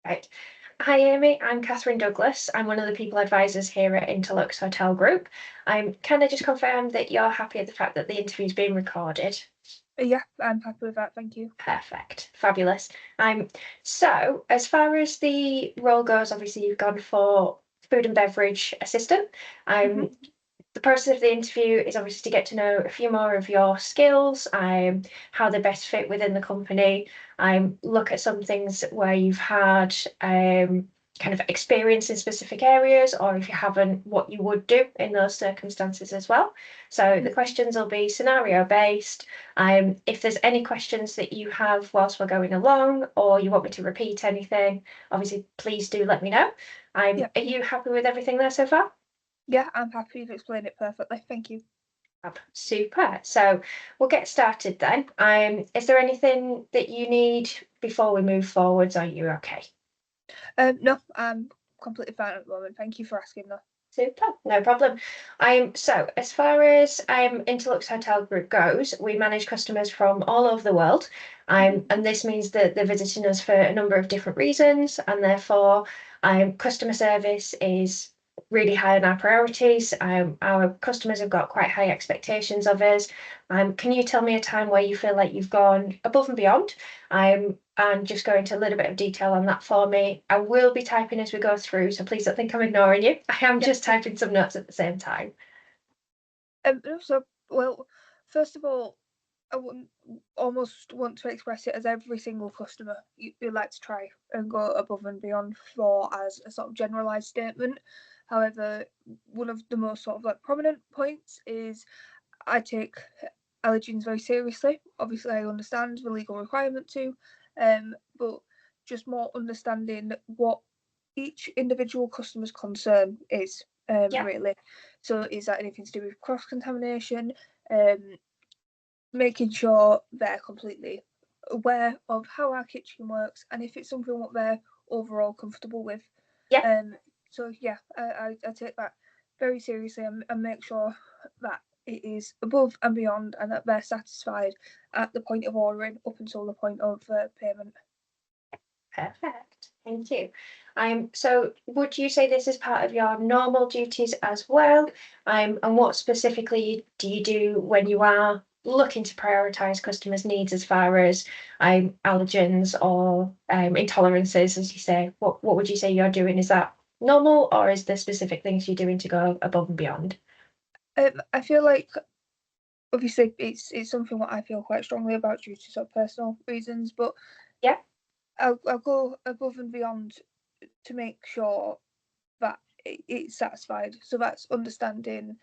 Right. Hi, Amy. I'm Catherine Douglas. I'm one of the people advisors here at Interlux Hotel Group. Can I just confirm that you're happy at the fact that the interview's being recorded? Yeah, I'm happy with that. Thank you. Perfect. Fabulous. So as far as the role goes, obviously you've gone for food and beverage assistant. hmm The process of the interview is obviously to get to know a few more of your skills, how they best fit within the company, look at some things where you've had kind of experience in specific areas, or if you haven't, what you would do in those circumstances as well. So the questions will be scenario based. If there's any questions that you have whilst we're going along, or you want me to repeat anything, obviously please do let me know. Yeah, Are you happy with everything there so far? yeah, I'm happy you've explained it perfectly. Thank you. Super. So we'll get started then. Is there anything that you need before we move forwards? Are you okay? No, I'm completely fine at the moment. Thank you for asking that. Super, no problem. So as far as Interlux Hotel Group goes, we manage customers from all over the world. And this means that they're visiting us for a number of different reasons, and therefore customer service is really high on our priorities. Our customers have got quite high expectations of us. Can you tell me a time where you feel like you've gone above and beyond? And just go into a little bit of detail on that for me. I will be typing as we go through, so please don't think I'm ignoring you. I am Yeah. just typing some notes at the same time. So, well, first of all, I wouldn't almost want to express it as every single customer you'd like to try and go above and beyond for as a sort of generalised statement. However, one of the most sort of like prominent points is I take allergens very seriously. Obviously, I understand the legal requirement to, but just more understanding what each individual customer's concern is, Yeah, really. So, is that anything to do with cross contamination? Um, Making sure they're completely aware of how our kitchen works and if it's something what they're overall comfortable with. yeah, Um, so yeah, I take that very seriously and make sure that it is above and beyond and that they're satisfied at the point of ordering up until the point of payment. perfect. Thank you. So would you say this is part of your normal duties as well? And what specifically do you do when you are looking to prioritize customers' needs as far as allergens or intolerances, as you say? What would you say you're doing? Is that normal, or is there specific things you're doing to go above and beyond? I feel like obviously it's something what I feel quite strongly about due to sort of personal reasons, but Yeah, I'll go above and beyond to make sure that it's satisfied. So that's understanding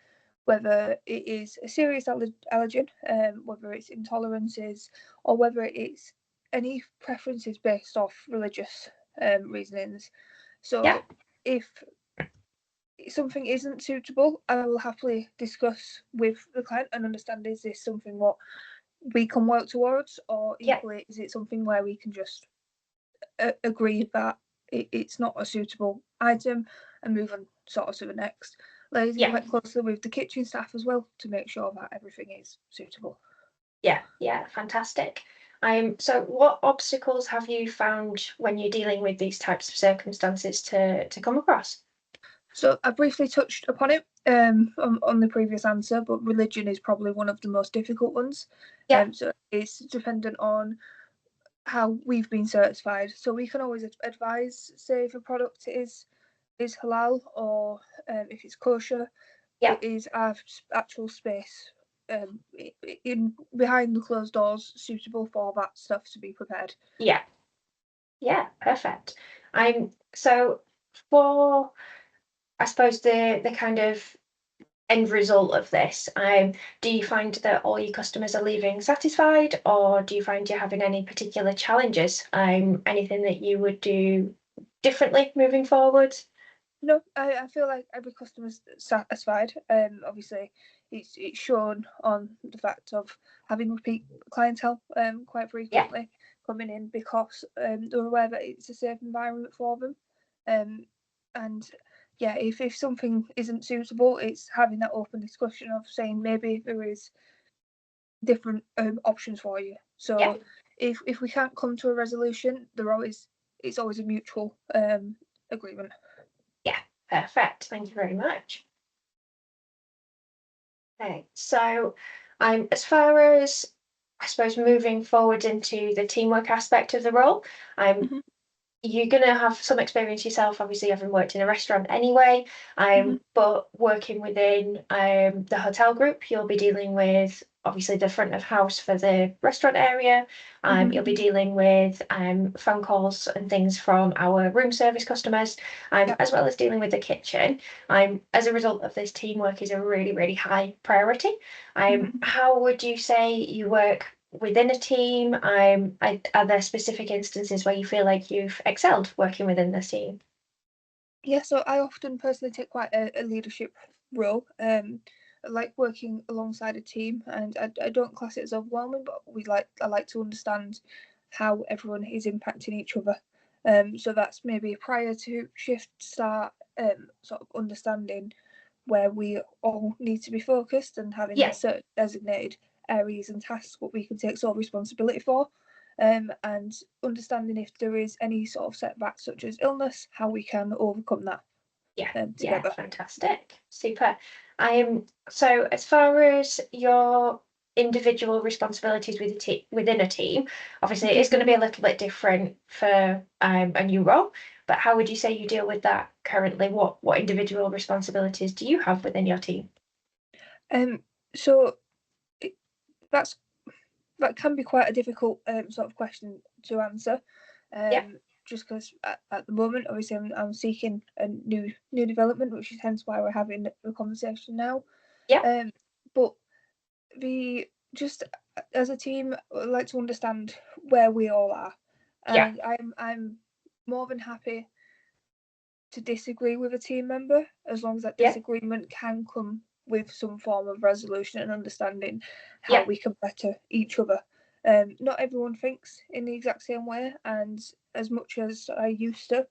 whether it is a serious allergen, whether it's intolerances, or whether it's any preferences based off religious reasonings. yeah, So if something isn't suitable, I will happily discuss with the client and understand is this something what we can work towards, or yeah, equally is it something where we can just agree that it's not a suitable item and move on sort of to the next. Liaising yeah. quite closely with the kitchen staff as well to make sure that everything is suitable. Yeah, yeah, fantastic. So what obstacles have you found when you're dealing with these types of circumstances to come across? So I briefly touched upon it on the previous answer, but religion is probably one of the most difficult ones. Yeah, So it's dependent on how we've been certified. So we can always advise, say, if a product is halal or if it's kosher, yeah, it is our actual space in behind the closed doors suitable for that stuff to be prepared. yeah, yeah, perfect. So for I suppose the kind of end result of this, do you find that all your customers are leaving satisfied, or do you find you're having any particular challenges? Anything that you would do differently moving forward? No, I feel like every customer's satisfied. Obviously, it's shown on the fact of having repeat clientele quite Yeah, frequently coming in because they're aware that it's a safe environment for them. Um, and yeah, if something isn't suitable, it's having that open discussion of saying maybe there is different options for you. yeah, So if we can't come to a resolution, it's always a mutual agreement. Yeah, perfect. Thank you very much. Okay, so as far as I suppose moving forward into the teamwork aspect of the role, Mhm. you're going to have some experience yourself, obviously having worked in a restaurant anyway, Mhm. but working within the hotel group, you'll be dealing with obviously the front of house for the restaurant area. Mhm. You'll be dealing with phone calls and things from our room service customers, Yep. as well as dealing with the kitchen. As a result of this, teamwork is a really, really high priority. Mhm. How would you say you work within a team? Are there specific instances where you feel like you've excelled working within the team? Yeah, so I often personally take quite a leadership role. I like working alongside a team, and I don't class it as overwhelming, but I like to understand how everyone is impacting each other. So that's maybe prior to shift start, sort of understanding where we all need to be focused and having Yeah, certain designated areas and tasks what we can take sole responsibility for. And understanding if there is any sort of setback such as illness, how we can overcome that yeah, together. fantastic, super. So as far as your individual responsibilities within a team, obviously it Mhm. is going to be a little bit different for a new role. But how would you say you deal with that currently? What individual responsibilities do you have within your team? Um, so it, that's that can be quite a difficult sort of question to answer. Yeah, Just because at the moment, obviously, I'm seeking a new development, which is hence why we're having the conversation now. yeah, Um, but the just as a team, I like to understand where we all are, yeah, and I'm more than happy to disagree with a team member as long as that yeah, disagreement can come with some form of resolution and understanding how yeah, we can better each other. Not everyone thinks in the exact same way, and as much as I used to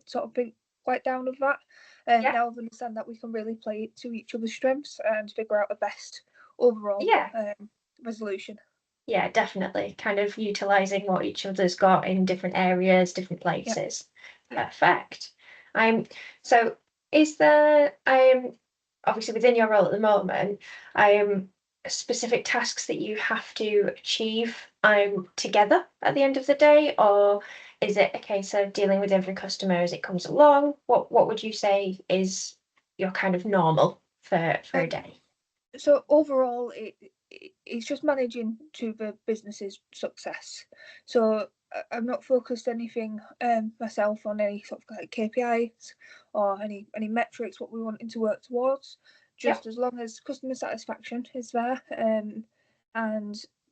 sort of think quite down of that, yeah, now I've understand that we can really play to each other's strengths and figure out a best overall yeah. resolution. Yeah, definitely. Kind of utilizing what each other's got in different areas, different Yeah, places. yeah. Perfect. So is there obviously within your role at the moment, specific tasks that you have to achieve together at the end of the day, or is it a case of dealing with every customer as it comes along? What would you say is your kind of normal for a Um, day? so overall, it's just managing to the business's success. So I'm not focused anything myself on any sort of like KPIs or any metrics what we wanting to work towards. Yeah. Just as long as customer satisfaction is there, and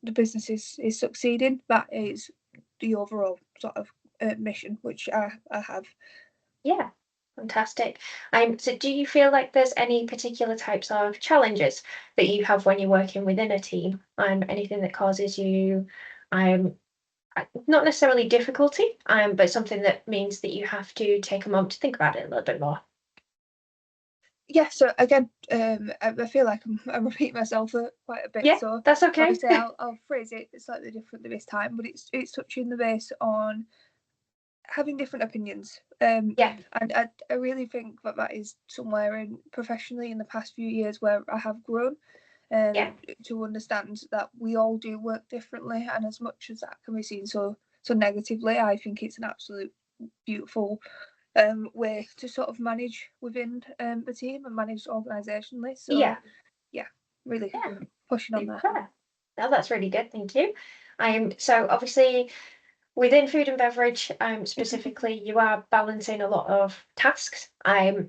the business is succeeding, that is the overall sort of mission which I have. Yeah, fantastic. So do you feel like there's any particular types of challenges that you have when you're working within a team? Anything that causes you, not necessarily difficulty, but something that means that you have to take a moment to think about it a little bit more. Yeah, so again, I feel like I'm repeating myself quite a bit. Yeah, So that's okay. obviously, I'll phrase it slightly differently this time, but it's touching the base on having different opinions. Yeah, And I really think that that is somewhere in professionally in the past few years where I have grown. yeah, To understand that we all do work differently, and as much as that can be seen so negatively, I think it's an absolute beautiful way to sort of manage within the team and manage organisationally. yeah, So yeah, really yeah. pushing on there. Super. No, that's really good. Thank you. So obviously within food and beverage, specifically, you are balancing a lot of tasks.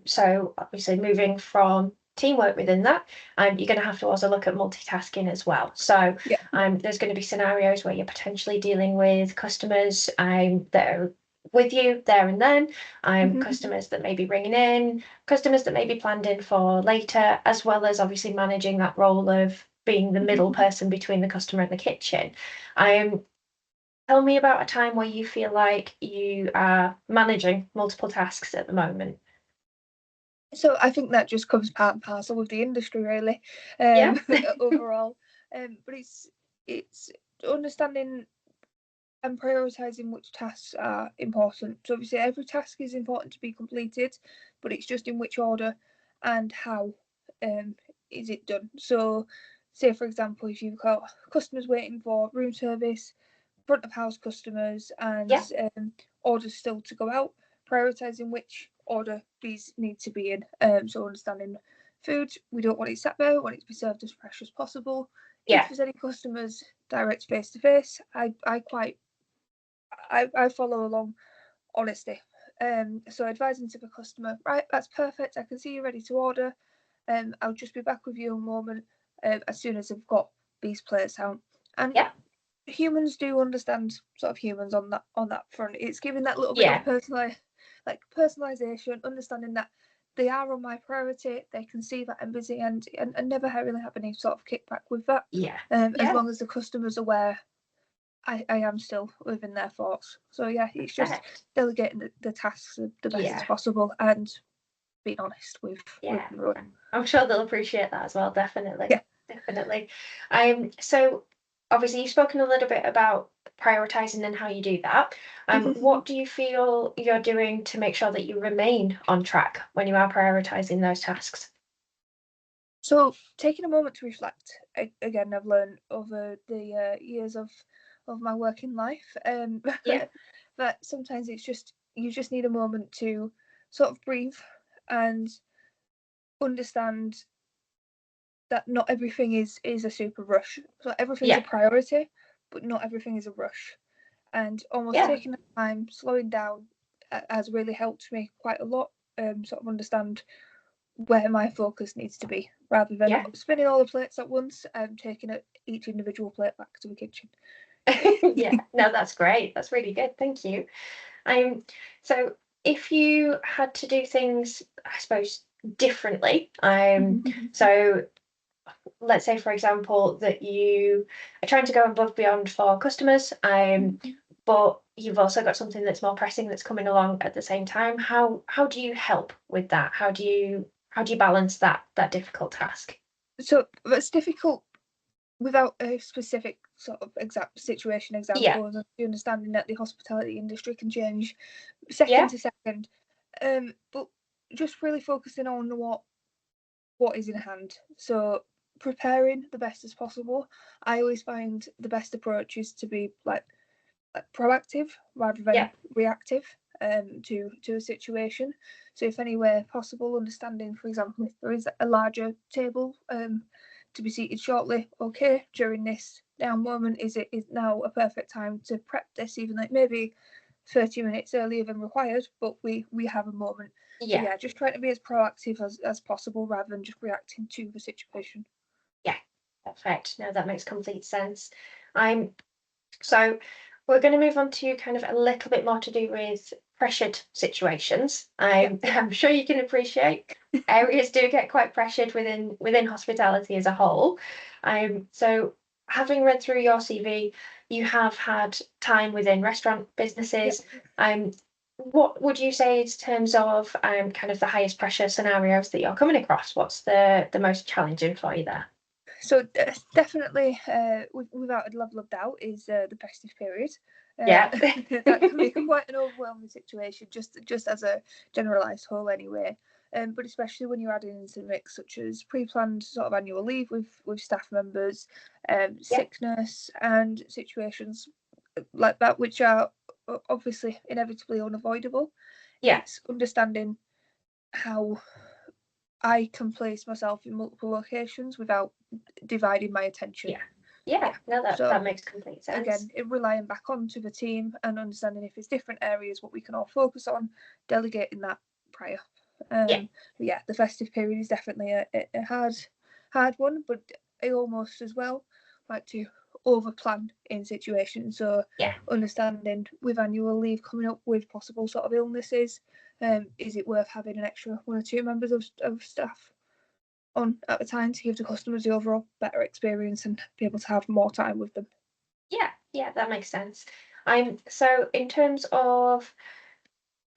So obviously moving from teamwork within that, you're going to have to also look at multitasking as well. So Yeah. there's going to be scenarios where you're potentially dealing with customers that are with you there and then, Mhm. customers that may be ringing in, customers that may be planned in for later, as well as obviously managing that role of being the middle Mhm. person between the customer and the kitchen. Um, Tell me about a time where you feel like you are managing multiple tasks at the moment. So I think that just comes part and parcel with the industry, really. Yeah. Overall, but it's understanding and prioritizing which tasks are important. So obviously every task is important to be completed, but it's just in which order and how is it done. So say for example, if you've got customers waiting for room service, front of house customers, and Yeah, orders still to go out, prioritizing which order these need to be in. So understanding food, we don't want it sat there, we want it to be served as fresh as possible. yeah, If there's any customers direct face to face, I follow along honesty. So advising to the customer, right, that's perfect. I can see you're ready to order. I'll just be back with you in a moment as soon as I've got these plates out. And yeah, humans do understand sort of humans on that front. It's giving that little bit of yeah, personalization, understanding that they are on my priority. They can see that I'm busy and never really have any sort of kickback with that. yeah, As yeah. long as the customer's aware I am still within their thoughts. So yeah, it's just Perfect. delegating the tasks the best as Yeah, possible and being honest with yeah. everyone. I'm sure they'll appreciate that as well. Definitely, Yeah. definitely. So obviously you've spoken a little bit about prioritizing and how you do that. What do you feel you're doing to make sure that you remain on track when you are prioritizing those tasks? So taking a moment to reflect. Again, I've learned over the years of my working life Yeah, that sometimes it's just you just need a moment to sort of breathe and understand that not everything is a super rush. So everything's a yeah, priority, but not everything is a rush. And almost yeah, taking the time, slowing down, has really helped me quite a lot. Sort of understand where my focus needs to be, rather than yeah. spinning all the plates at once and taking each individual plate back to the kitchen. Yeah, no, that's great. That's really good. Thank you. Um, so if you had to do things, I suppose, differently, so let's say, for example, that you are trying to go above and beyond for customers, but you've also got something that's more pressing that's coming along at the same time. How do you help with that? How do you balance that difficult task? So that's difficult without a specific sort of exact situation Yeah, example, and the understanding that the hospitality industry can change second yeah, to second. But just really focusing on what is in hand. So preparing the best as possible. I always find the best approach is to be like proactive rather yeah, than reactive to a situation. So if any way possible, understanding, for example, if there is a larger table to be seated shortly, okay, during this down moment, is now a perfect time to prep this, even though it may be 30 minutes earlier than required, but we have a moment. So yeah, yeah, just trying to be as proactive as possible rather than just reacting to the situation. yeah. Perfect. No, that makes complete sense. I'm So we're going to move on to kind of a little bit more to do with pressured situations. Yeah. I'm sure you can appreciate areas do get quite pressured within hospitality as a whole. So having read through your CV, you have had time within restaurant Yeah. businesses. What would you say in terms of kind of the highest pressure scenarios that you're coming across? What's the most challenging for you there? So definitely, without a level of doubt, is the festive period. Yeah. That can be quite an overwhelming situation, just as a generalised whole, anyway. But especially when you're adding into the mix, such as pre-planned sort of annual leave with staff members, Yeah. sickness, and situations like that, which are obviously inevitably unavoidable. Yeah. It's understanding how I can place myself in multiple locations without dividing my attention. Yeah. Yeah. Yeah. No, that So makes complete sense. again, relying back onto the team and understanding if it's different areas what we can all focus on, delegating that prior. Yeah. But yeah, the festive period is definitely a hard one, but I almost as well like to over plan in situations. So Yeah. understanding with annual leave coming up with possible sort of illnesses, is it worth having an extra one or two members of staff on at the time to give the customers the overall better experience and be able to have more time with them? Yeah. Yeah. That makes sense. So in terms of,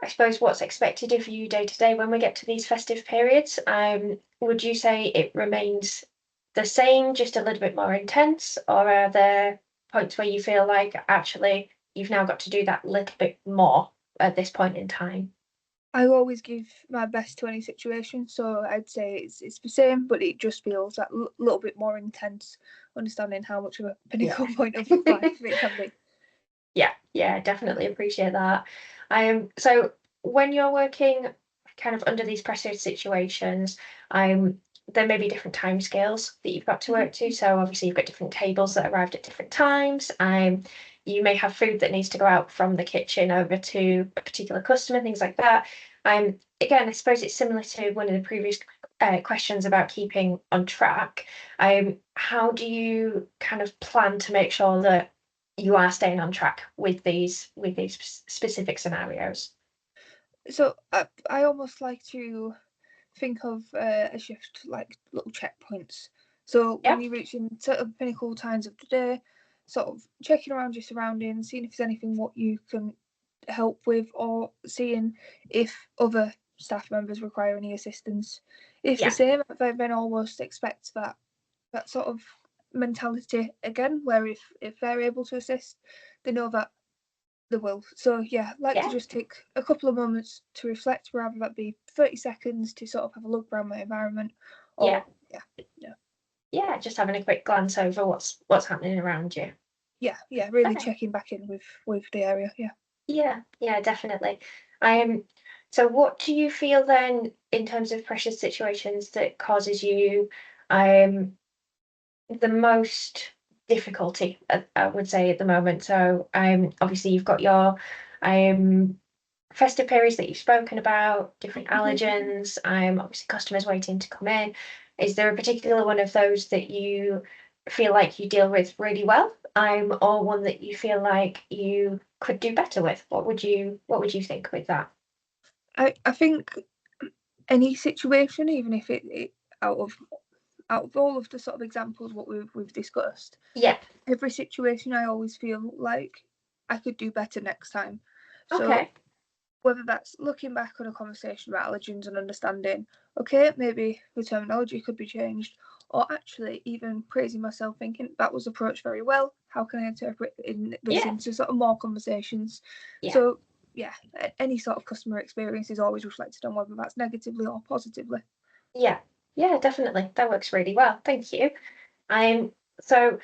I suppose, what's expected of you day to day when we get to these festive periods, would you say it remains the same, just a little bit more intense, or are there points where you feel like actually you've now got to do that little bit more at this point in time? I always give my best to any situation, so I'd say it's the same, but it just feels that little bit more intense, understanding how much of a pinnacle point of life it can be. Yeah, definitely appreciate that. So when you're working kind of under these pressure situations, there may be different timescales that you've got to work to. So obviously you've got different tables that arrived at different times. You may have food that needs to go out from the kitchen over to a particular customer, things like that. Again, I suppose it's similar to one of the previous questions about keeping on track. How do you kind of plan to make sure that you are staying on track with these specific scenarios? So I almost like to think of a shift like little checkpoints. So when Yep. you're reaching certain pinnacle times of the day, sort of checking around your surroundings, seeing if there's anything what you can help with, or seeing if other staff members require any assistance. If the Yeah. same, I then almost expect that sort of mentality again, where if they're able to assist, they know that they will. So yeah, like to Yeah. just take a couple of moments to reflect, rather that be 30 seconds to sort of have a look around my environment, Yeah. or yeah, Yeah. Just having a quick glance over what's happening around you. really Okay. checking back in with the area. Yeah, definitely. So what do you feel then in terms of pressure situations that causes you the most difficulty, I would say at the moment? So obviously you've got your festive periods that you've spoken about, different allergens, obviously customers waiting to come in. Is there a particular one of those that you feel like you deal with really well, or one that you feel like you could do better with? What would you think with that? I think any situation, even if it out of all of the sort of examples what we've discussed, Yeah. every situation I always feel like I could do better next time. So Okay. whether that's looking back on a conversation about allergens and understanding, okay, maybe the terminology could be changed, or actually even praising myself, thinking that was approached very well. How can I interpret this Yeah. into sort of more conversations? Yeah. So yeah, any sort of customer experience is always reflected on whether that's negatively or positively. Yeah. Yeah, definitely. That works really well. Thank you. So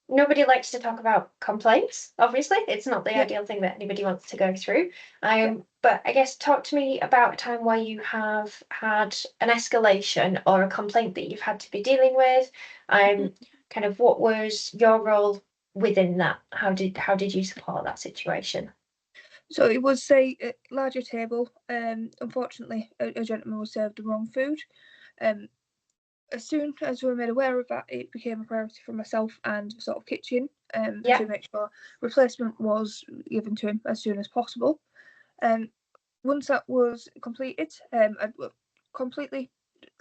nobody likes to talk about complaints, obviously. It's not the Yeah, ideal thing that anybody wants to go through. yeah. But I guess talk to me about a time where you have had an escalation or a complaint that you've had to be dealing with. Um, Kind of what was your role within that? How did you support that situation? So it was a larger table. Unfortunately, a gentleman was served the wrong food. Um, as soon as we were made aware of that, it became a priority for myself and the sort of kitchen Yeah, to make sure replacement was given to him as soon as possible. Um, once that was completed, I'd completely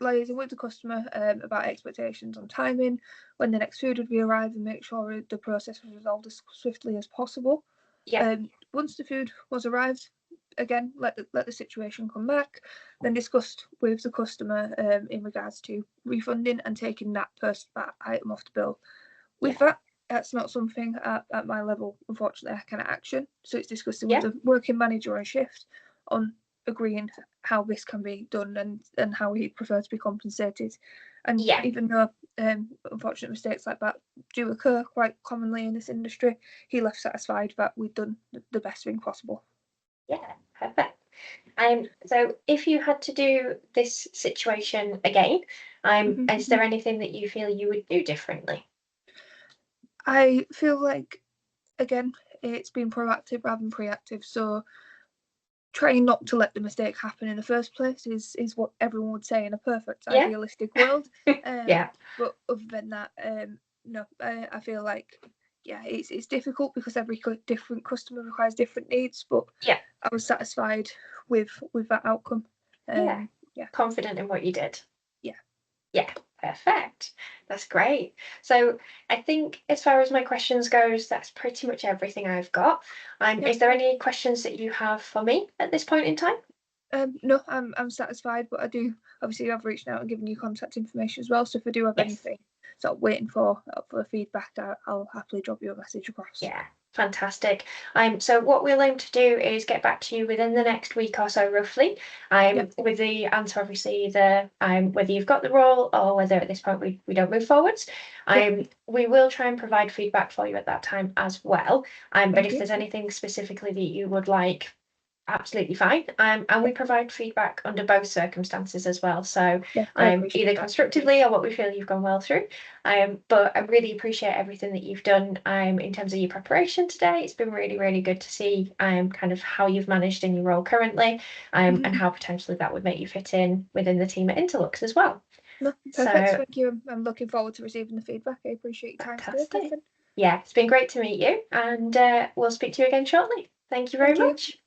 liaising with the customer about expectations on timing, when the next food would be arrived, and make sure the process was resolved as swiftly as possible. yeah, Once the food was arrived, again let the situation come back, then discussed with the customer in regards to refunding and taking that item off the bill. yeah, With that, that's not something at my level, unfortunately, I can action. So it's discussing with yeah, the working manager on shift on agreeing how this can be done and how he'd prefer to be compensated. And yeah, even though unfortunate mistakes like that do occur quite commonly in this industry, he left satisfied that we'd done the best thing possible. yeah. Perfect. So if you had to do this situation again, is there anything that you feel you would do differently? I feel like, again, it's been proactive rather than reactive. So trying not to let the mistake happen in the first place is what everyone would say in a perfect Yeah. idealistic world. Um, Yeah. but other than that, no, I feel like yeah, it's difficult because every different customer requires different needs. But Yeah. I was satisfied with that outcome. Yeah. Yeah, Confident in what you did. yeah, Yeah. Perfect. That's great. So I think as far as my questions goes, that's pretty much everything I've got. yeah. Is there any questions that you have for me at this point in time? No, I'm satisfied, but I do obviously I've reached out and given you contact information as well. So if I do have Yes. anything sort of waiting for the feedback, I'll happily drop you a message across. Yeah, fantastic. So what we'll aim to do is get back to you within the next week or so, roughly, Yep. with the answer, obviously, either whether you've got the role or whether at this point we don't move forwards. We will try and provide feedback for you at that time as well. But Thank if you. there's anything specifically that you would like, absolutely fine. And we provide feedback under both circumstances as well. So Yeah, I appreciate either that. constructively or what we feel you've gone well through. But I really appreciate everything that you've done in terms of your preparation today. It's been really, really good to see kind of how you've managed in your role currently, and how potentially that would make you fit in within the team at Interlux as well. No, perfect. Thank you. I'm looking forward to receiving the feedback. I appreciate your time today, Fantastic. Catherine. Yeah, it's been great to meet you, and we'll speak to you again shortly. Thank you very Thank you. much.